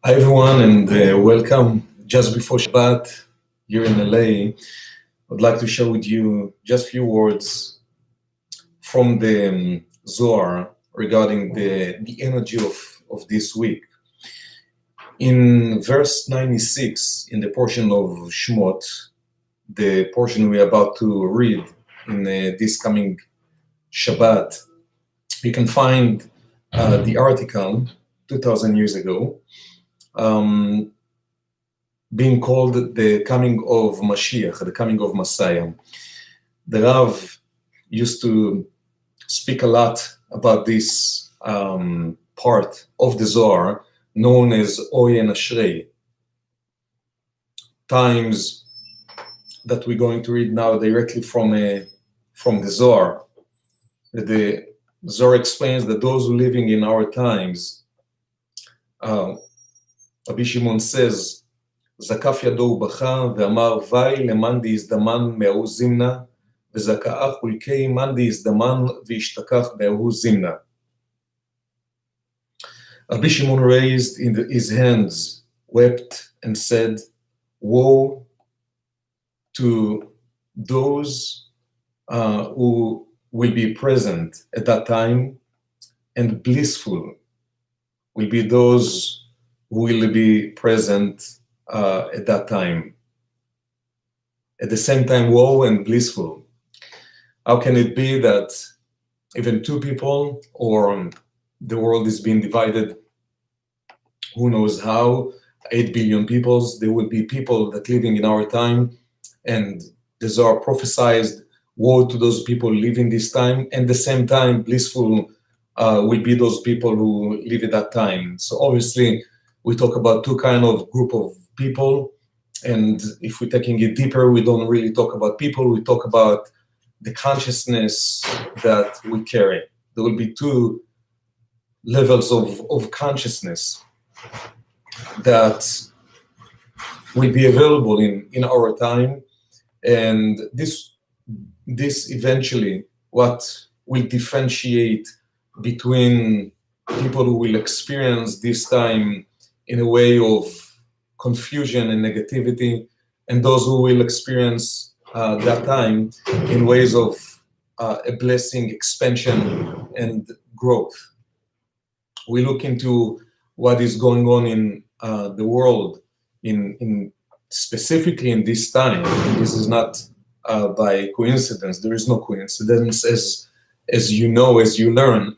Hi everyone, and welcome. Just before Shabbat here in LA, I'd like to share with you just a few words from the Zohar regarding the energy of this week. In verse 96, in the portion of Shemot, the portion we're about to read in this coming Shabbat, you can find the article 2,000 years ago, being called the coming of Mashiach, the coming of Messiah. The Rav used to speak a lot about this part of the Zohar known as Oy and Ashrei. Times that we're going to read now directly from the Zohar. The Zohar explains that those who living in our times, Rabbi Shimon says, זקף ידו ובכה ואמר וי למאן דהזדמן מההוא זימנה וזכאה חולקי מאן דהזדמן והשתכח בהוא זימנה. Rabbi Shimon raised his hands, wept and said, woe to those who will be present at that time, and blissful will be those who will be present at that time. At the same time, woe and blissful. How can it be that even two people, or the world is being divided, who knows how, 8 billion peoples, there will be people that living in our time, and the Zohar prophesied woe to those people living this time, and at the same time, blissful will be those people who live at that time. So obviously, we talk about two kind of group of people, and if we're taking it deeper, we don't really talk about people, we talk about the consciousness that we carry. There will be two levels of consciousness that will be available in our time, and this eventually what will differentiate between people who will experience this time in a way of confusion and negativity, and those who will experience that time in ways of a blessing, expansion, and growth. We look into what is going on in the world, in specifically in this time. And this is not by coincidence. There is no coincidence, as you know, as you learn.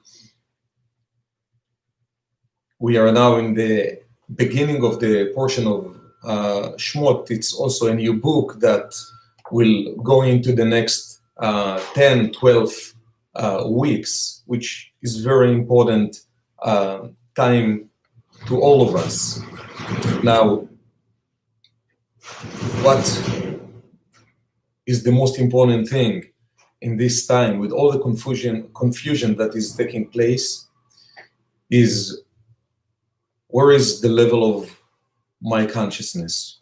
We are now in the beginning of the portion of Shemot. It's also a new book that will go into the next 10, 12 weeks, which is very important time to all of us. Now, what is the most important thing in this time, with all the confusion that is taking place, is where is the level of my consciousness?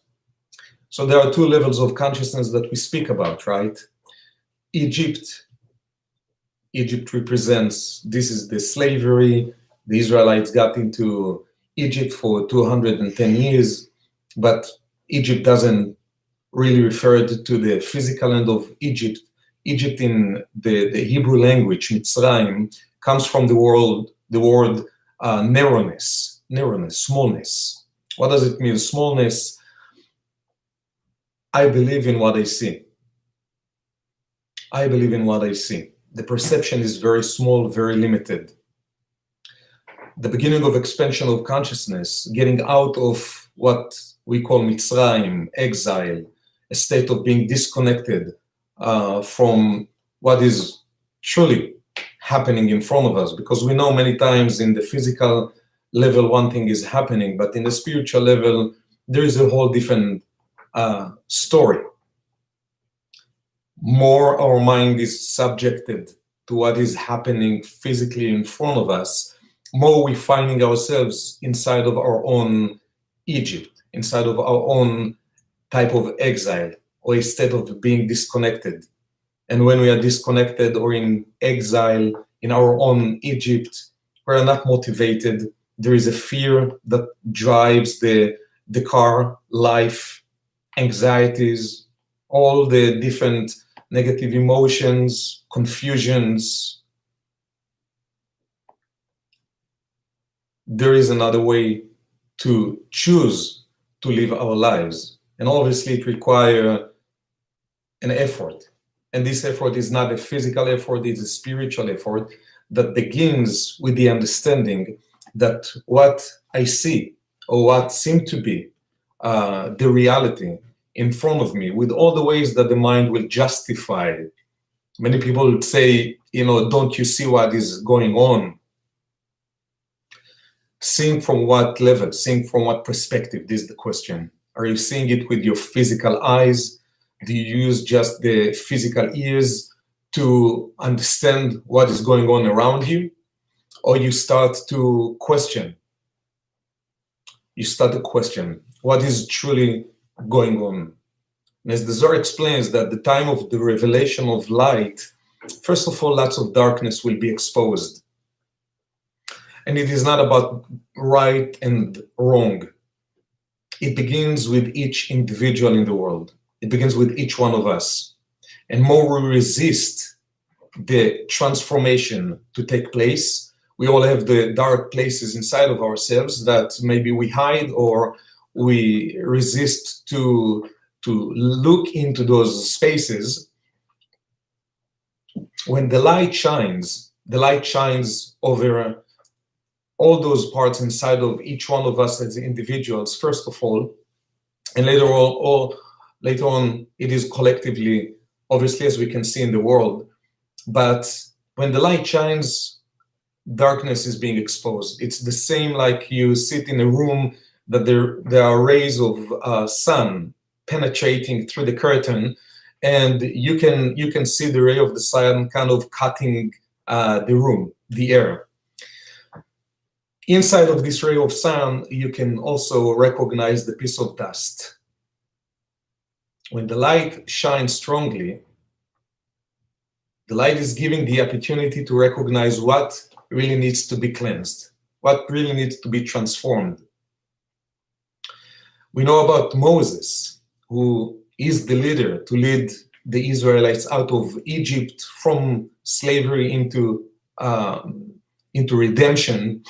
So there are two levels of consciousness that we speak about, right? Egypt represents, this is the slavery. The Israelites got into Egypt for 210 years, but Egypt doesn't really refer to the physical end of Egypt. Egypt in the Hebrew language, Mitzrayim, comes from the word narrowness, smallness. What does it mean, smallness? I believe in what I see. I believe in what I see. The perception is very small, very limited. The beginning of expansion of consciousness, getting out of what we call Mitzrayim, exile, a state of being disconnected from what is truly happening in front of us, because we know many times in the physical level one thing is happening, but in the spiritual level there is a whole different story. More our mind is subjected to what is happening physically in front of us, more we're finding ourselves inside of our own Egypt, inside of our own type of exile, or a state of being disconnected. And when we are disconnected or in exile in our own Egypt, we're not motivated, There is a fear that drives the car, life, anxieties, all the different negative emotions, confusions. There is another way to choose to live our lives. And obviously it requires an effort. And this effort is not a physical effort, it's a spiritual effort that begins with the understanding that what I see or what seems to be the reality in front of me, with all the ways that the mind will justify it. Many people would say, don't you see what is going on? Seeing from what level, seeing from what perspective, this is the question. Are you seeing it with your physical eyes? Do you use just the physical ears to understand what is going on around you? Or you start to question? You start to question what is truly going on. And as the Zohar explains, that the time of the revelation of light, first of all, lots of darkness will be exposed. And it is not about right and wrong. It begins with each individual in the world. It begins with each one of us. And more we resist the transformation to take place, we all have the dark places inside of ourselves that maybe we hide or we resist to look into those spaces. When the light shines over all those parts inside of each one of us as individuals, first of all, and later on, it is collectively, obviously, as we can see in the world. But when the light shines, darkness is being exposed. It's the same like you sit in a room that there are rays of sun penetrating through the curtain, and you can see the ray of the sun kind of cutting the room, the air. Inside of this ray of sun, you can also recognize the piece of dust. When the light shines strongly, the light is giving the opportunity to recognize what really needs to be cleansed, what really needs to be transformed. We know about Moses, who is the leader to lead the Israelites out of Egypt from slavery into redemption.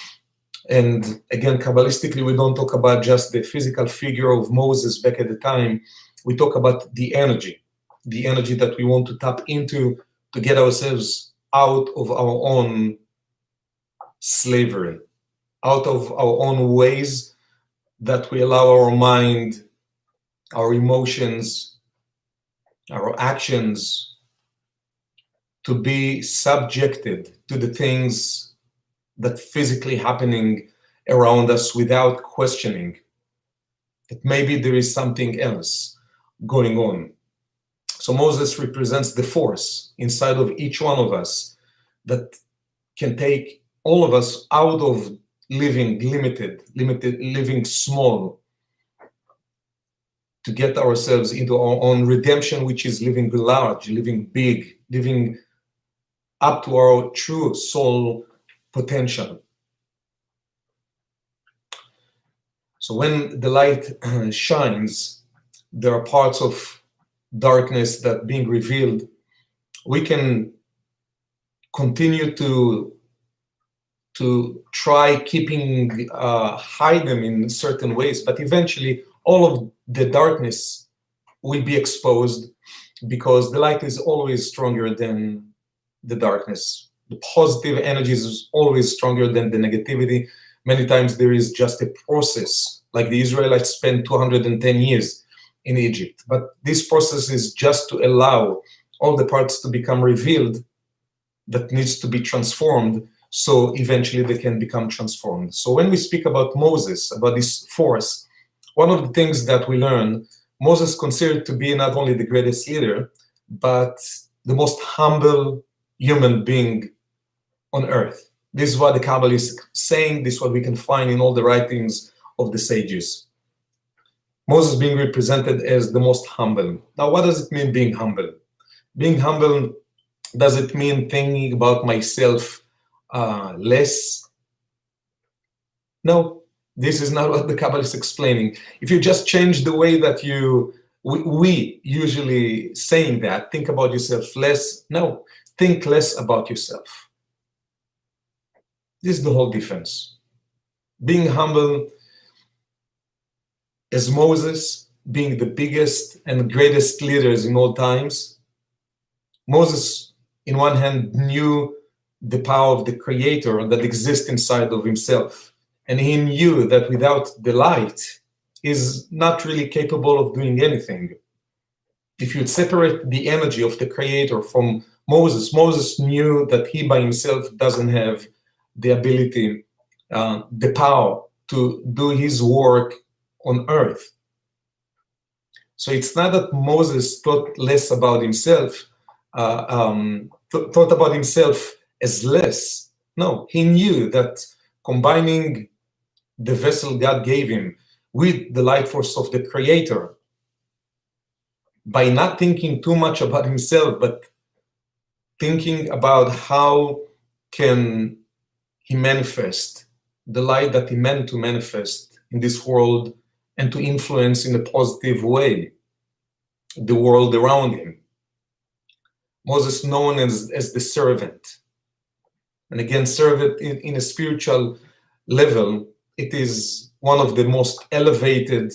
And again, Kabbalistically, we don't talk about just the physical figure of Moses back at the time. We talk about the energy that we want to tap into to get ourselves out of our own slavery, out of our own ways that we allow our mind, our emotions, our actions to be subjected to the things that physically happening around us without questioning that maybe there is something else going on. So Moses represents the force inside of each one of us that can take all of us out of living limited, living small, to get ourselves into our own redemption, which is living large, living big, living up to our true soul potential. So when the light shines, there are parts of darkness that being revealed. We can continue to try keeping hide them in certain ways, but eventually all of the darkness will be exposed because the light is always stronger than the darkness. The positive energy is always stronger than the negativity. Many times there is just a process, like the Israelites spent 210 years in Egypt. But this process is just to allow all the parts to become revealed that needs to be transformed, so eventually they can become transformed. So when we speak about Moses, about this force, one of the things that we learn, Moses considered to be not only the greatest leader, but the most humble human being on earth. This is what the Kabbalah is saying. This is what we can find in all the writings of the sages. Moses being represented as the most humble. Now, what does it mean being humble? Being humble, does it mean thinking about myself less? No, this is not what the Kabbalah is explaining. If you just change the way that we usually saying that, think about yourself less. No, think less about yourself. This is the whole difference. Being humble as Moses, being the biggest and greatest leaders in all times. Moses, in one hand, knew the power of the Creator that exists inside of himself. And he knew that without the light, he's not really capable of doing anything. If you separate the energy of the Creator from Moses, Moses knew that he by himself doesn't have the ability, the power to do his work on earth. So it's not that Moses thought less about himself, thought about himself as less. No, he knew that combining the vessel God gave him with the light force of the Creator, by not thinking too much about himself, but thinking about how can he manifest the light that he meant to manifest in this world and to influence in a positive way the world around him. Moses known as the servant. And again, servant in a spiritual level, it is one of the most elevated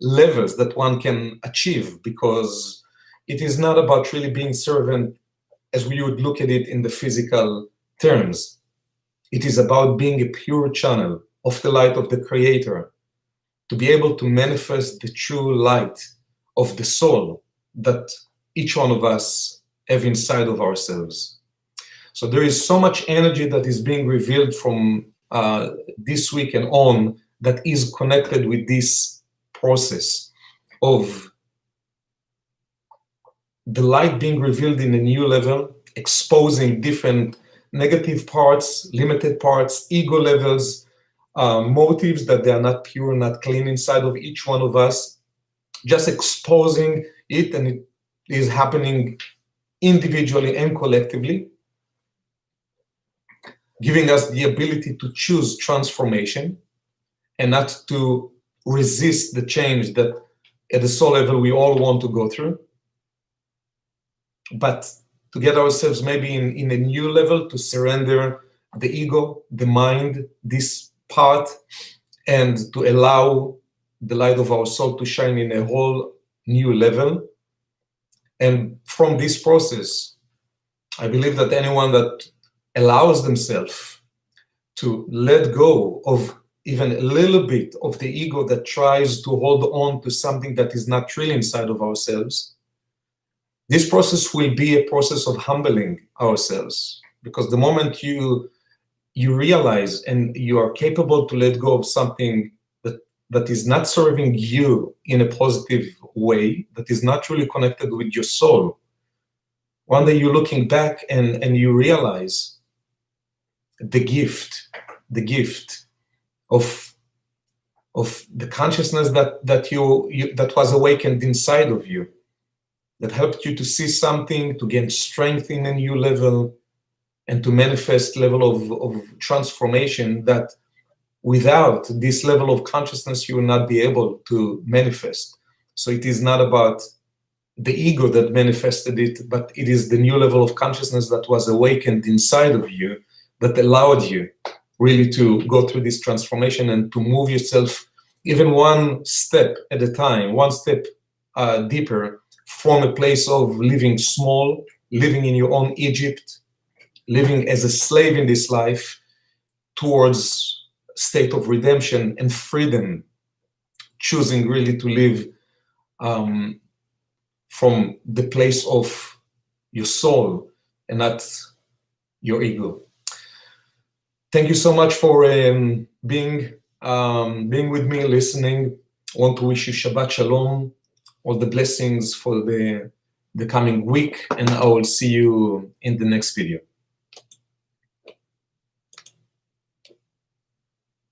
levels that one can achieve, because it is not about really being servant as we would look at it in the physical terms. It is about being a pure channel of the light of the Creator, to be able to manifest the true light of the soul that each one of us have inside of ourselves. So there is so much energy that is being revealed from this week and on that is connected with this process of the light being revealed in a new level, exposing different negative parts, limited parts, ego levels, motives that they are not pure, not clean inside of each one of us, just exposing it, and it is happening individually and collectively, giving us the ability to choose transformation and not to resist the change that at the soul level we all want to go through, but to get ourselves maybe in a new level, to surrender the ego, the mind, this part, and to allow the light of our soul to shine in a whole new level. And from this process, I believe that anyone that allows themselves to let go of even a little bit of the ego that tries to hold on to something that is not really inside of ourselves, this process will be a process of humbling ourselves, because the moment you realize and you are capable to let go of something that is not serving you in a positive way, that is not really connected with your soul, one day you're looking back and you realize the gift of the consciousness that was awakened inside of you, that helped you to see something, to gain strength in a new level, and to manifest level of transformation that without this level of consciousness you will not be able to manifest. So it is not about the ego that manifested it, but it is the new level of consciousness that was awakened inside of you that allowed you really to go through this transformation and to move yourself even one step at a time, one step deeper, from a place of living small, living in your own Egypt, living as a slave in this life, towards state of redemption and freedom, choosing really to live from the place of your soul and not your ego. Thank you so much for being with me, listening. I want to wish you Shabbat Shalom, all the blessings for the coming week, and I will see you in the next video.